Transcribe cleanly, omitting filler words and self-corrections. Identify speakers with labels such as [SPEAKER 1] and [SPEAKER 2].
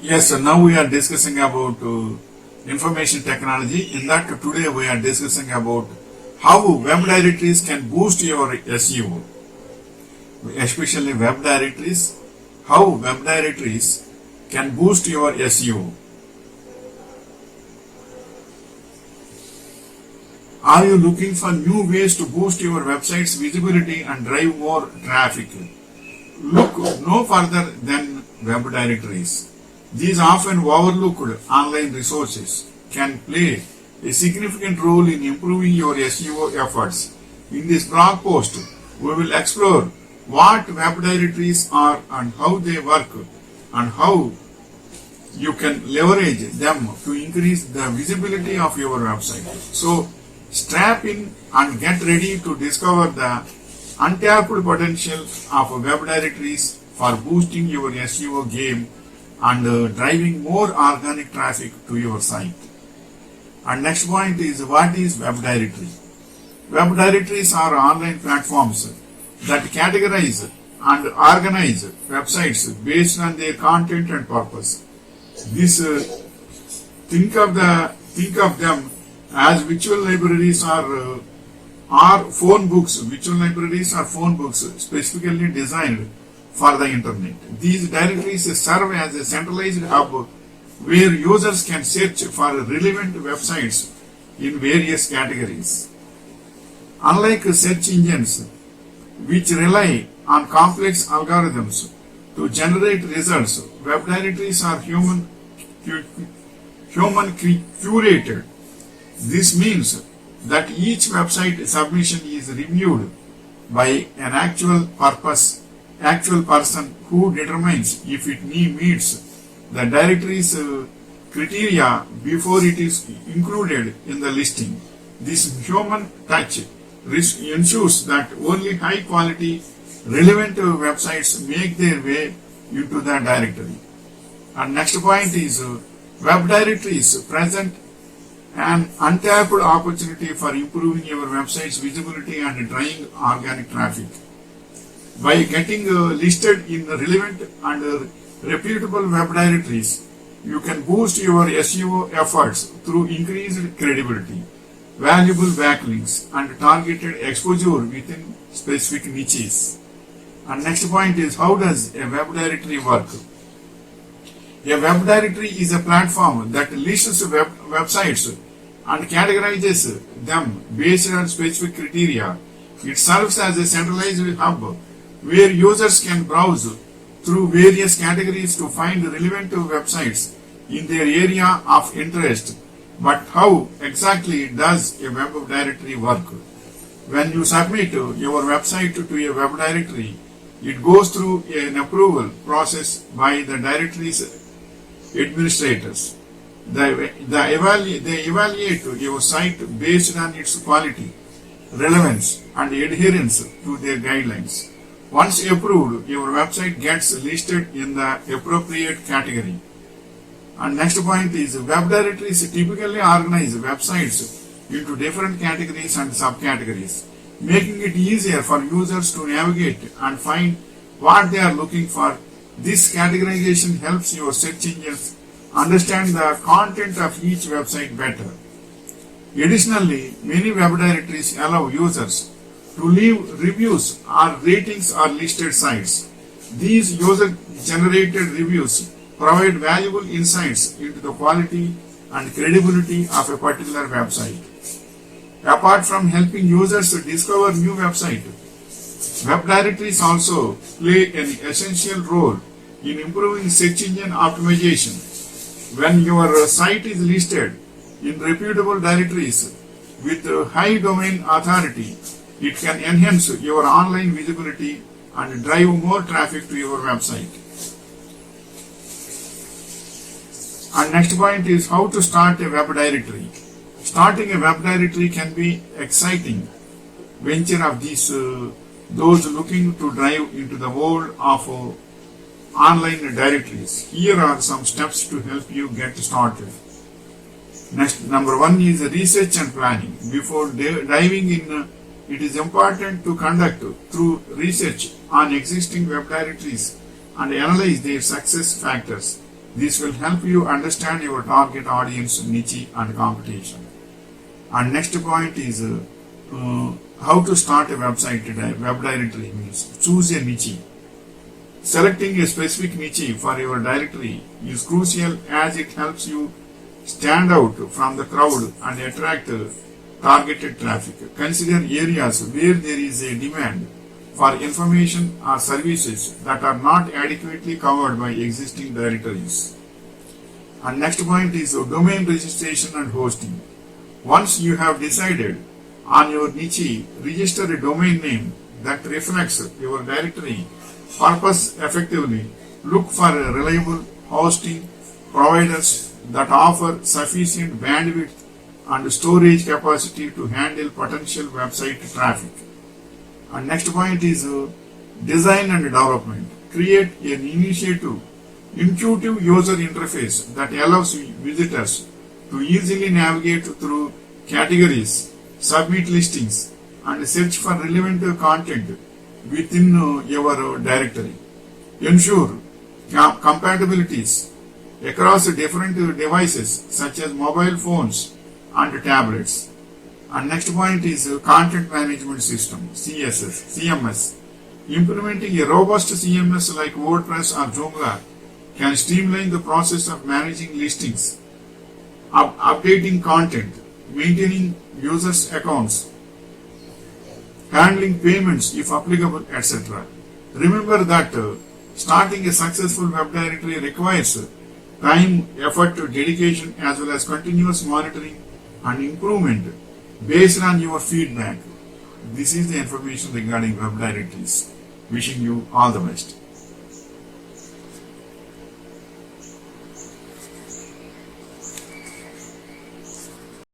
[SPEAKER 1] Yes, so now we are discussing about information technology. In that, today we are discussing about how web directories can boost your SEO, especially web directories. How web directories can boost your SEO. Are you looking for new ways to boost your website's visibility and drive more traffic? Look no further than web directories. These often overlooked online resources can play a significant role in improving your SEO efforts. In this blog post, we will explore what web directories are and how they work and how you can leverage them to increase the visibility of your website. So, strap in and get ready to discover the untapped potential of web directories for boosting your SEO game and driving more organic traffic to your site. And next point is, what is web directory? Web directories are online platforms that categorize and organize websites based on their content and purpose. Think of them as virtual libraries or phone books. Virtual libraries are phone books specifically designed for the internet. These directories serve as a centralized hub where users can search for relevant websites in various categories. Unlike search engines, which rely on complex algorithms to generate results, web directories are human curated. This means that each website submission is reviewed by an actual person who determines if it meets the directory's criteria before it is included in the listing. This human touch ensures that only high quality, relevant websites make their way into the directory. And next point is, web directories present an untapped opportunity for improving your website's visibility and driving organic traffic. By getting listed in relevant and reputable web directories, you can boost your SEO efforts through increased credibility, valuable backlinks, and targeted exposure within specific niches. And next point is, how does a web directory work? A web directory is a platform that lists websites and categorizes them based on specific criteria. It serves as a centralized hub where users can browse through various categories to find relevant websites in their area of interest. But how exactly does a web directory work? When you submit your website to a web directory, it goes through an approval process by the directory's administrators. They evaluate your site based on its quality, relevance, and adherence to their guidelines. Once approved, your website gets listed in the appropriate category. And next point is, web directories typically organize websites into different categories and subcategories, making it easier for users to navigate and find what they are looking for. This categorization helps your search engines understand the content of each website better. Additionally, many web directories allow users to leave reviews or ratings on listed sites. These user-generated reviews provide valuable insights into the quality and credibility of a particular website. Apart from helping users to discover new websites, web directories also play an essential role in improving search engine optimization. When your site is listed in reputable directories with high domain authority, it can enhance your online visibility and drive more traffic to your website. And next point is, how to start a web directory. Starting a web directory can be exciting venture of those looking to dive into the world of online directories. Here are some steps to help you get started. Next, number one is research and planning. Before diving in, it is important to conduct through research on existing web directories and analyze their success factors. This will help you understand your target audience, niche and competition. And next point is how to start a website web directory means choose a niche. Selecting a specific niche for your directory is crucial as it helps you stand out from the crowd and attract targeted traffic. Consider areas where there is a demand for information or services that are not adequately covered by existing directories. And next point is domain registration and hosting. Once you have decided on your niche, register a domain name that reflects your directory purpose effectively. Look for reliable hosting providers that offer sufficient bandwidth and storage capacity to handle potential website traffic. And next point is design and development. Create an intuitive user interface that allows visitors to easily navigate through categories, submit listings, and search for relevant content within your directory. Ensure compatibilities across different devices such as mobile phones and tablets. And next point is content management system, CMS. Implementing a robust CMS like WordPress or Joomla can streamline the process of managing listings, updating content, maintaining users' accounts, handling payments if applicable, etc. Remember that starting a successful web directory requires time, effort, dedication, as well as continuous monitoring and improvement based on your feedback. This is the information regarding web directories. Wishing you all the best.